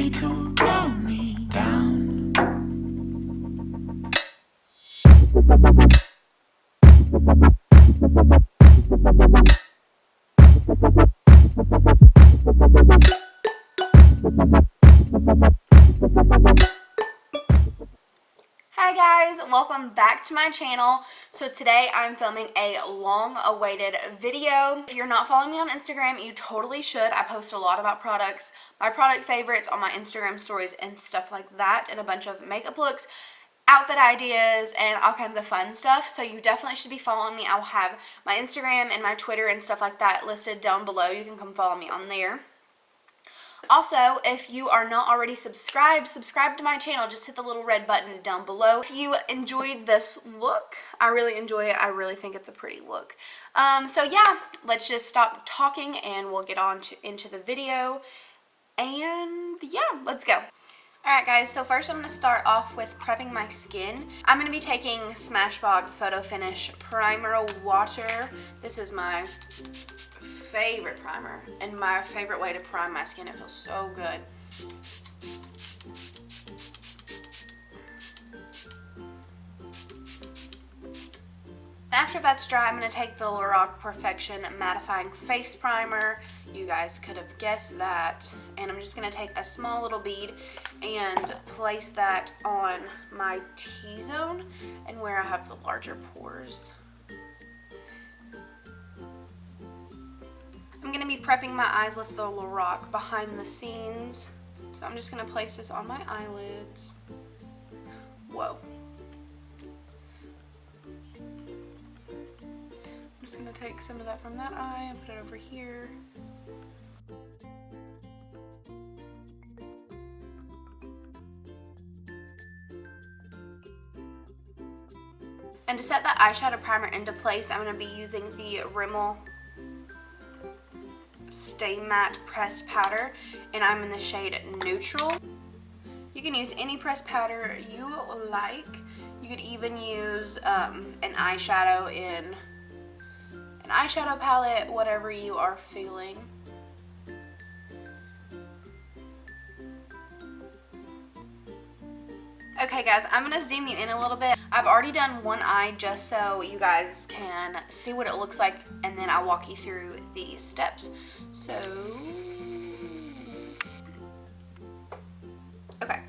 ready to blow me down. Hi guys, welcome back to my channel. So today I'm filming a long-awaited video. If you're not following me on Instagram, you totally should. I post a lot about products, my product favorites on my Instagram stories and stuff like that, and a bunch of makeup looks, outfit ideas, and all kinds of fun stuff. So you definitely should be following me. I'll have my Instagram and my Twitter and stuff like that listed down below. You can come follow me on there. Also, if you are not already subscribed to my channel. Just hit the little red button down below. If you enjoyed this look, I really enjoy it. I really think it's a pretty look. So yeah, let's just stop talking and we'll get on into the video. And yeah, let's go. Alright guys, so first I'm going to start off with prepping my skin. I'm going to be taking Smashbox Photo Finish Primer Water. This is my favorite primer and my favorite way to prime my skin. It feels so good. After that's dry, I'm going to take the Lorac Perfection Mattifying Face Primer. You guys could have guessed that. And I'm just going to take a small little bead and place that on my T-zone and where I have the larger pores. I'm going to be prepping my eyes with the Lorac Behind the Scenes. So I'm just going to place this on my eyelids. Whoa. I'm just going to take some of that from that eye and put it over here. And to set that eyeshadow primer into place, I'm going to be using the Rimmel Stay Matte Pressed Powder, and I'm in the shade Neutral. You can use any pressed powder you like. You could even use an eyeshadow in an eyeshadow palette, whatever you are feeling. Okay guys, I'm going to zoom you in a little bit. I've already done one eye just so you guys can see what it looks like, and then I'll walk you through the steps. So, okay.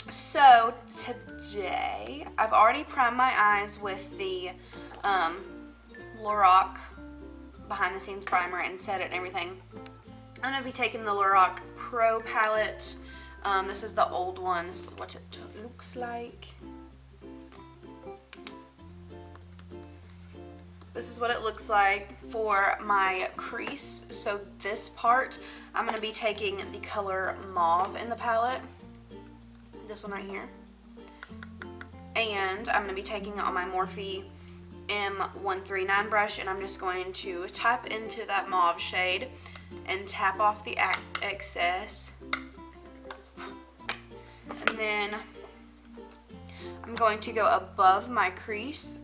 So today, I've already primed my eyes with the Lorac Behind the Scenes Primer and set it and everything. I'm going to be taking the Lorac Pro palette. This is the old one. This is what it looks like. This is what it looks like for my crease. So this part, I'm going to be taking the color Mauve in the palette. This one right here. And I'm going to be taking it on my Morphe M139 brush, and I'm just going to tap into that mauve shade and tap off the excess. And then I'm going to go above my crease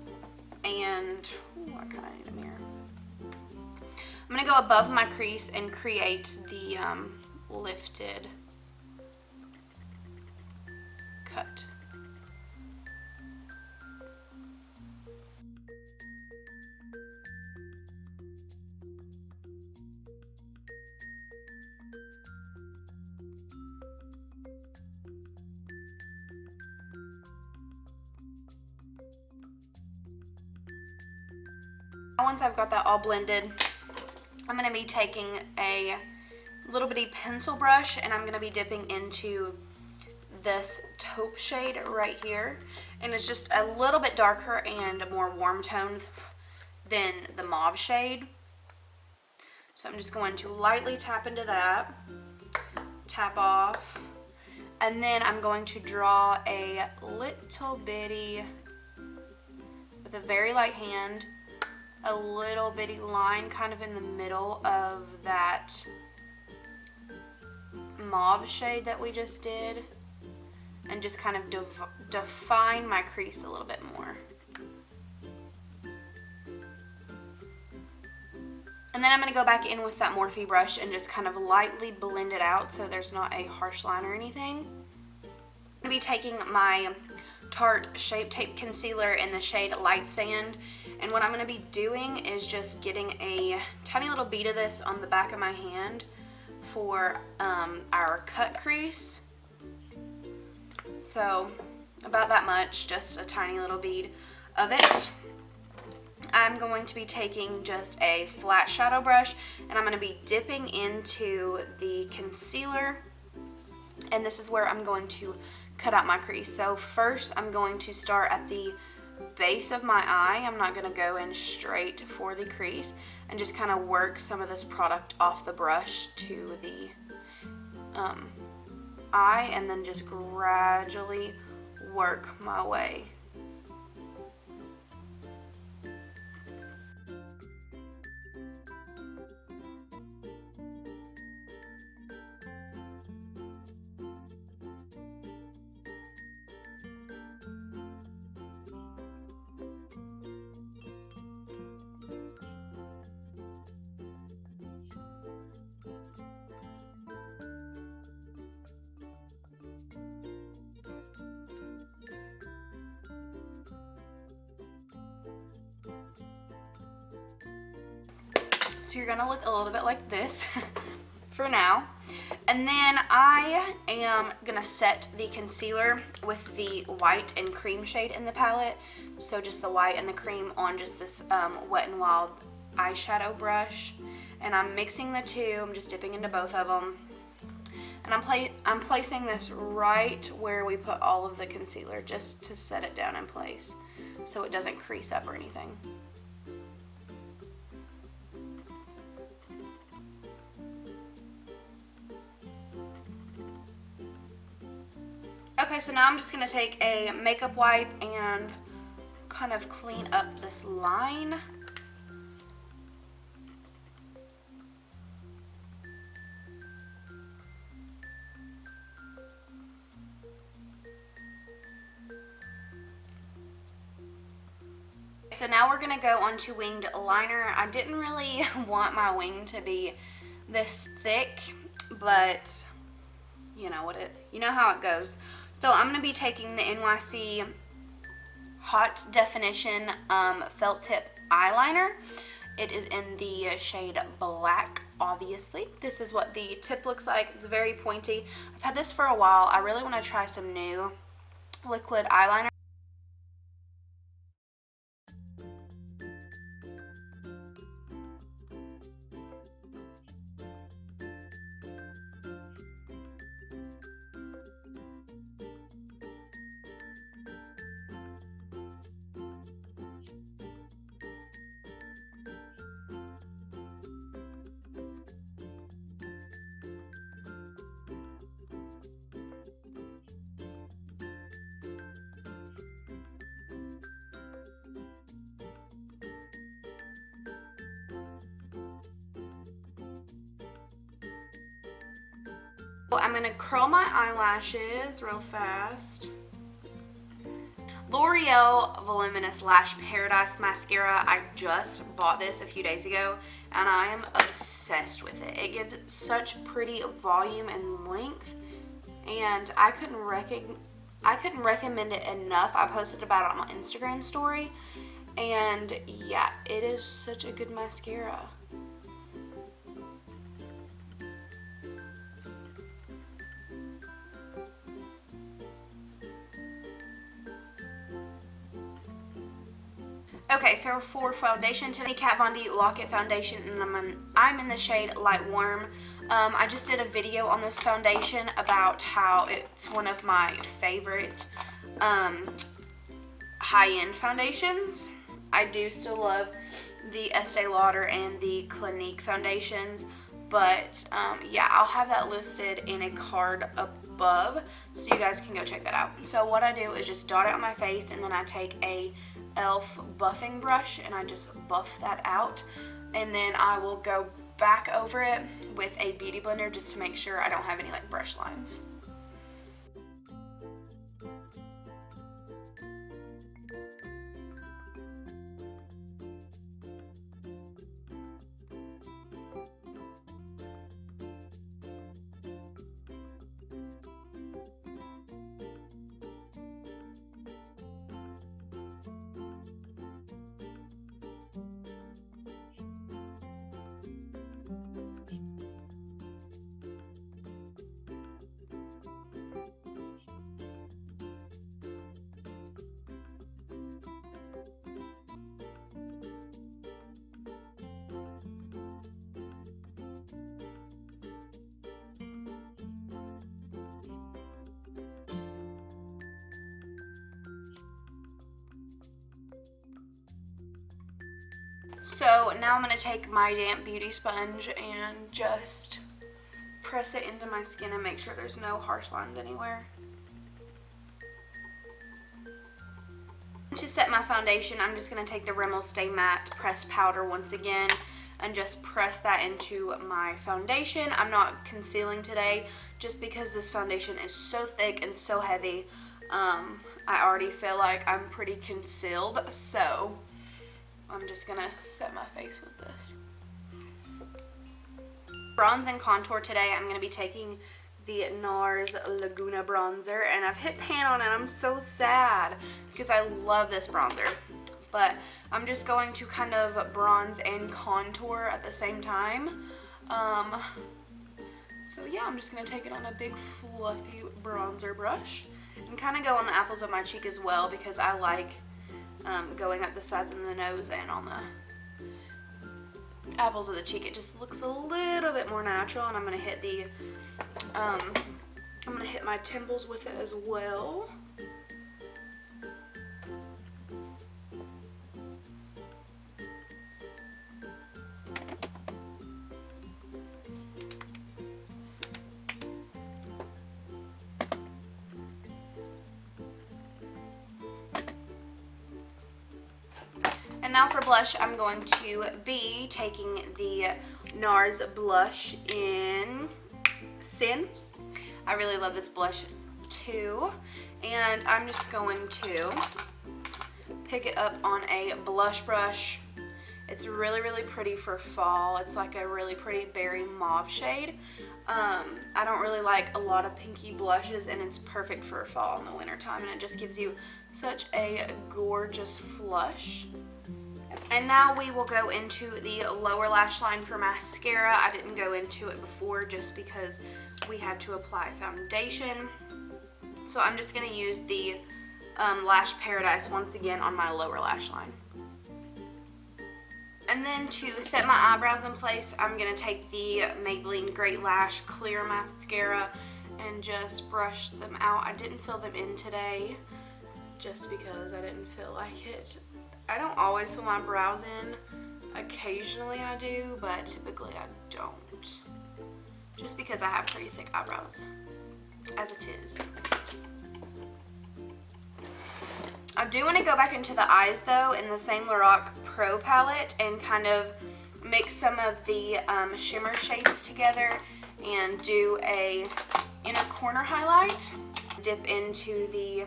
and, ooh, I kind of need a mirror. I'm going to go above my crease and create the lifted cut. Once I've got that all blended, I'm going to be taking a little bitty pencil brush and I'm going to be dipping into this taupe shade right here. And it's just a little bit darker and more warm toned than the mauve shade. So I'm just going to lightly tap into that, tap off, and then I'm going to draw a little bitty, with a very light hand, a little bitty line kind of in the middle of that mauve shade that we just did, and just kind of define my crease a little bit more. And then I'm going to go back in with that Morphe brush and just kind of lightly blend it out so there's not a harsh line or anything. I'm going to be taking my Tarte Shape Tape Concealer in the shade Light Sand. And what I'm going to be doing is just getting a tiny little bead of this on the back of my hand for our cut crease. So about that much, just a tiny little bead of it. I'm going to be taking just a flat shadow brush and I'm going to be dipping into the concealer, and this is where I'm going to cut out my crease. So first I'm going to start at the base of my eye. I'm not going to go in straight for the crease, and just kind of work some of this product off the brush to the eye, and then just gradually work my way. So you're gonna look a little bit like this for now. And then I am gonna set the concealer with the white and cream shade in the palette. So just the white and the cream on just this Wet n Wild eyeshadow brush. And I'm mixing the two, I'm just dipping into both of them. And I'm placing this right where we put all of the concealer, just to set it down in place so it doesn't crease up or anything. Okay, so now I'm just going to take a makeup wipe and kind of clean up this line. So now we're going to go on to winged liner. I didn't really want my wing to be this thick, but you know how it goes. So I'm going to be taking the NYC Hot Definition Felt Tip Eyeliner. It is in the shade Black, obviously. This is what the tip looks like. It's very pointy. I've had this for a while. I really want to try some new liquid eyeliner. I'm going to curl my eyelashes real fast. L'Oreal Voluminous Lash Paradise Mascara. I just bought this a few days ago and I am obsessed with it. It gives such pretty volume and length, and I couldn't recommend it enough. I posted about it on my Instagram story, and yeah, it is such a good mascara. Okay, so for foundation, today Kat Von D Lock It Foundation, and I'm in the shade Light Warm. I just did a video on this foundation about how it's one of my favorite high-end foundations. I do still love the Estee Lauder and the Clinique foundations, but yeah, I'll have that listed in a card above so you guys can go check that out. So what I do is just dot it on my face, and then I take a e.l.f. buffing brush and I just buff that out, and then I will go back over it with a beauty blender just to make sure I don't have any like brush lines. So now I'm going to take my damp beauty sponge and just press it into my skin and make sure there's no harsh lines anywhere. To set my foundation, I'm just going to take the Rimmel Stay Matte pressed powder once again and just press that into my foundation. I'm not concealing today just because this foundation is so thick and so heavy. I already feel like I'm pretty concealed, so I'm just going to set my face with this. Bronze and contour today, I'm going to be taking the NARS Laguna bronzer, and I've hit pan on it. I'm so sad because I love this bronzer, but I'm just going to kind of bronze and contour at the same time. So yeah, I'm just going to take it on a big fluffy bronzer brush and kind of go on the apples of my cheek as well, because I like going up the sides of the nose and on the apples of the cheek. It just looks a little bit more natural, and I'm going to hit the I'm going to hit my temples with it as well. And now for blush, I'm going to be taking the NARS blush in Sin. I really love this blush too. And I'm just going to pick it up on a blush brush. It's really, really pretty for fall. It's like a really pretty berry mauve shade. I don't really like a lot of pinky blushes, and it's perfect for fall in the winter time, and it just gives you such a gorgeous flush. And now we will go into the lower lash line for mascara. I didn't go into it before just because we had to apply foundation. So I'm just going to use the Lash Paradise once again on my lower lash line. And then to set my eyebrows in place, I'm going to take the Maybelline Great Lash Clear Mascara and just brush them out. I didn't fill them in today just because I didn't feel like it. I don't always fill my brows in. Occasionally I do, but typically I don't. Just because I have pretty thick eyebrows, as it is. I do want to go back into the eyes though in the same Lorac Pro palette and kind of mix some of the shimmer shades together and do a inner corner highlight. Dip into the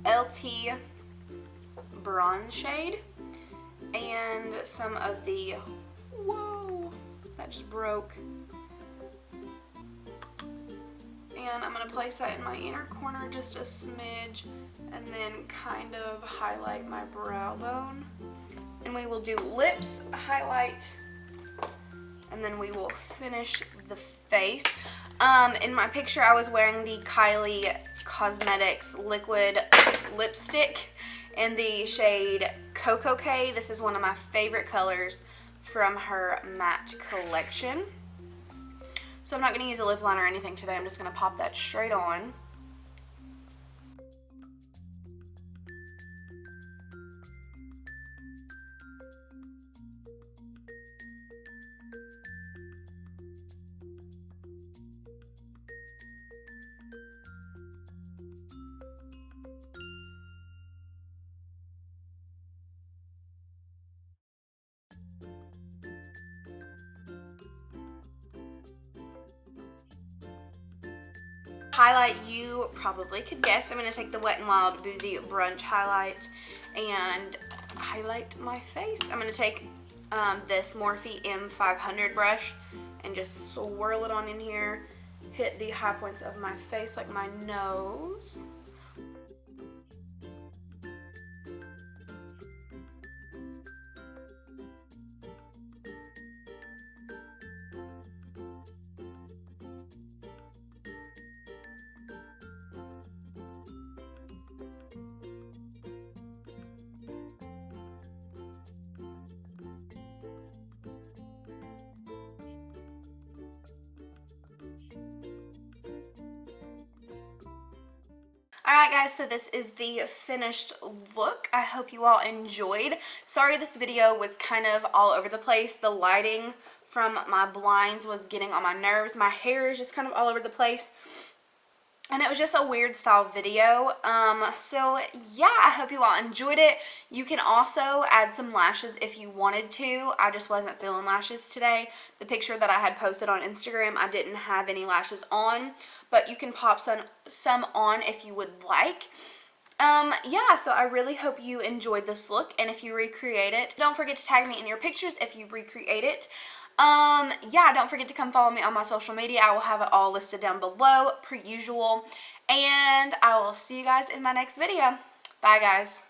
LT bronze shade and some of the, whoa, that just broke. And I'm going to place that in my inner corner just a smidge and then kind of highlight my brow bone. And we will do lips highlight, and then we will finish the face. In my picture I was wearing the Kylie Cosmetics liquid lipstick in the shade Cocoa K. This is one of my favorite colors from her matte collection. So I'm not going to use a lip liner or anything today. I'm just going to pop that straight on. Highlight, you probably could guess. I'm going to take the Wet n Wild Boozy Brunch highlight and highlight my face. I'm going to take this Morphe M500 brush and just swirl it on in here. Hit the high points of my face like my nose. Alright guys, so this is the finished look. I hope you all enjoyed. Sorry this video was kind of all over the place. The lighting from my blinds was getting on my nerves. My hair is just kind of all over the place. And it was just a weird style video. So yeah, I hope you all enjoyed it. You can also add some lashes if you wanted to. I just wasn't feeling lashes today. The picture that I had posted on Instagram, I didn't have any lashes on. But you can pop some on if you would like. Yeah, so I really hope you enjoyed this look. And if you recreate it, don't forget to tag me in your pictures if you recreate it. Yeah, don't forget to come follow me on my social media. I will have it all listed down below, per usual. And I will see you guys in my next video. Bye, guys.